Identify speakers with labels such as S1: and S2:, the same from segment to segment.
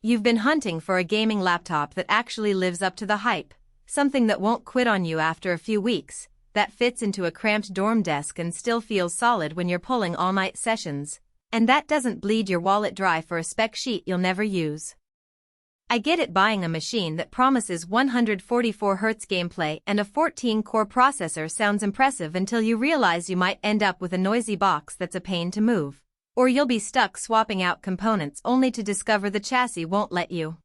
S1: You've been hunting for a gaming laptop that actually lives up to the hype, something that won't quit on you after a few weeks, that fits into a cramped dorm desk and still feels solid when you're pulling all-night sessions, and that doesn't bleed your wallet dry for a spec sheet you'll never use. I get it. Buying a machine that promises 144Hz gameplay and a 14-core processor sounds impressive until you realize you might end up with a noisy box that's a pain to move, or you'll be stuck swapping out components only to discover the chassis won't let you.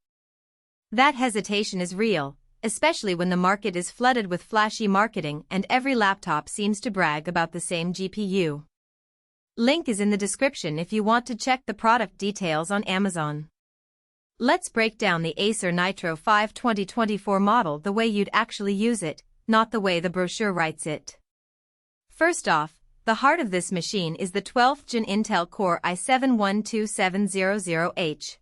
S1: That hesitation is real, especially when the market is flooded with flashy marketing and every laptop seems to brag about the same GPU. Link is in the description if you want to check the product details on Amazon. Let's break down the Acer Nitro 5 2024 model the way you'd actually use it, not the way the brochure writes it. First off, the heart of this machine is the 12th Gen Intel Core i7-12700H.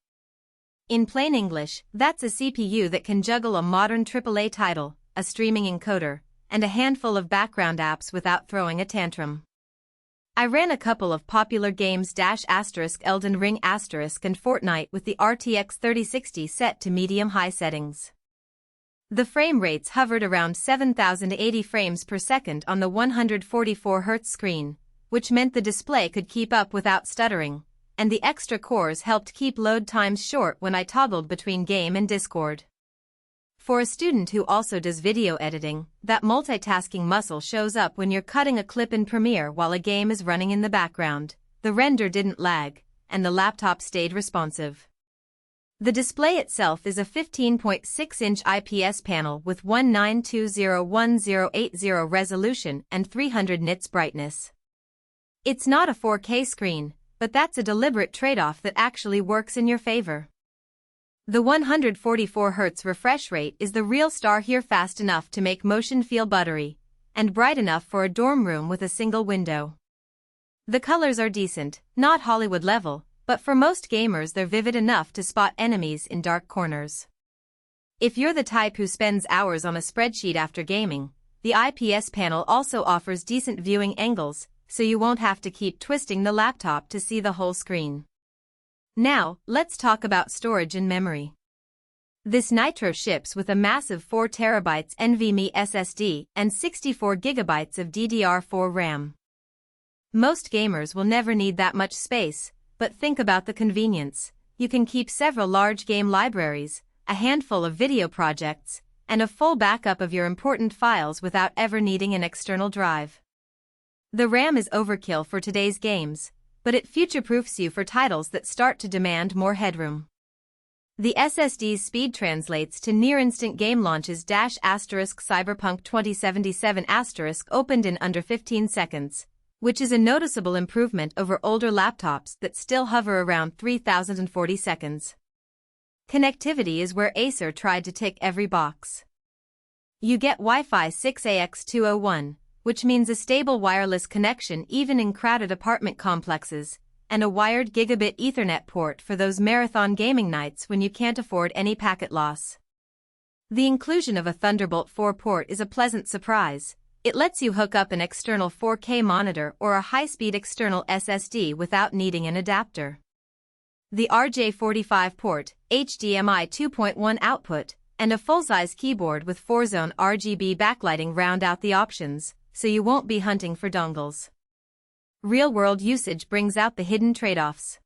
S1: In plain English, that's a CPU that can juggle a modern AAA title, a streaming encoder, and a handful of background apps without throwing a tantrum. I ran a couple of popular games Elden Ring and Fortnite with the RTX 3060 set to medium-high settings. The frame rates hovered around 7,080 frames per second on the 144Hz screen, which meant the display could keep up without stuttering, and the extra cores helped keep load times short when I toggled between game and Discord. For a student who also does video editing, that multitasking muscle shows up when you're cutting a clip in Premiere while a game is running in the background. The render didn't lag, and the laptop stayed responsive. The display itself is a 15.6-inch IPS panel with 1920x1080 resolution and 300 nits brightness. It's not a 4K screen, but that's a deliberate trade-off that actually works in your favor. The 144Hz refresh rate is the real star here, fast enough to make motion feel buttery, and bright enough for a dorm room with a single window. The colors are decent, not Hollywood level, but for most gamers they're vivid enough to spot enemies in dark corners. If you're the type who spends hours on a spreadsheet after gaming, the IPS panel also offers decent viewing angles, so you won't have to keep twisting the laptop to see the whole screen. Now, let's talk about storage and memory. This Nitro ships with a massive 4TB NVMe SSD and 64GB of DDR4 RAM. Most gamers will never need that much space, but think about the convenience. You can keep several large game libraries, a handful of video projects, and a full backup of your important files without ever needing an external drive. The RAM is overkill for today's games, but it future-proofs you for titles that start to demand more headroom. The SSD's speed translates to near-instant game launches. Cyberpunk 2077 opened in under 15 seconds, which is a noticeable improvement over older laptops that still hover around 3,040 seconds. Connectivity is where Acer tried to tick every box. You get Wi-Fi 6 AX201, which means a stable wireless connection even in crowded apartment complexes, and a wired gigabit Ethernet port for those marathon gaming nights when you can't afford any packet loss. The inclusion of a Thunderbolt 4 port is a pleasant surprise. It lets you hook up an external 4K monitor or a high-speed external SSD without needing an adapter. The RJ45 port, HDMI 2.1 output, and a full-size keyboard with FourZone RGB backlighting round out the options, so you won't be hunting for dongles. Real-world usage brings out the hidden trade-offs.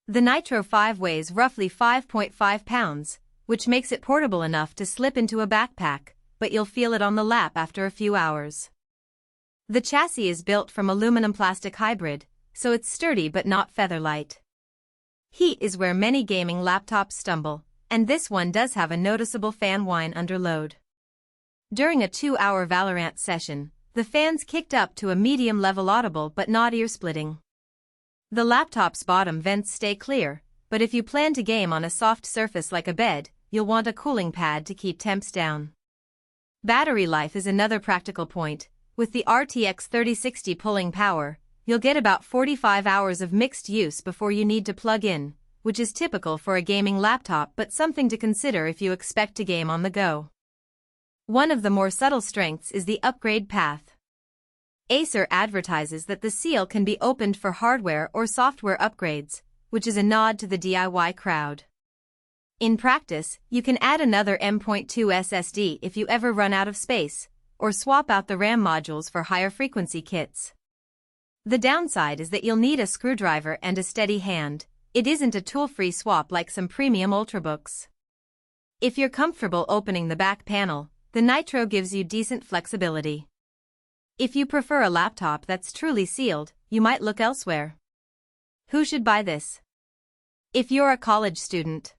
S1: The Nitro 5 weighs roughly 5.5 pounds, which makes it portable enough to slip into a backpack, but you'll feel it on the lap after a few hours. The chassis is built from aluminum-plastic hybrid, so it's sturdy but not feather-light. Heat is where many gaming laptops stumble, and this one does have a noticeable fan whine under load. During a 2-hour Valorant session, the fans kicked up to a medium-level audible but not ear-splitting. The laptop's bottom vents stay clear, but if you plan to game on a soft surface like a bed, you'll want a cooling pad to keep temps down. Battery life is another practical point. With the RTX 3060 pulling power, you'll get about 45 hours of mixed use before you need to plug in, which is typical for a gaming laptop but something to consider if you expect to game on the go. One of the more subtle strengths is the upgrade path. Acer advertises that the seal can be opened for hardware or software upgrades, which is a nod to the DIY crowd. In practice, you can add another M.2 SSD if you ever run out of space, or swap out the RAM modules for higher frequency kits. The downside is that you'll need a screwdriver and a steady hand. It isn't a tool-free swap like some premium ultrabooks. If you're comfortable opening the back panel, the Nitro gives you decent flexibility. If you prefer a laptop that's truly sealed, you might look elsewhere. Who should buy this? If you're a college student,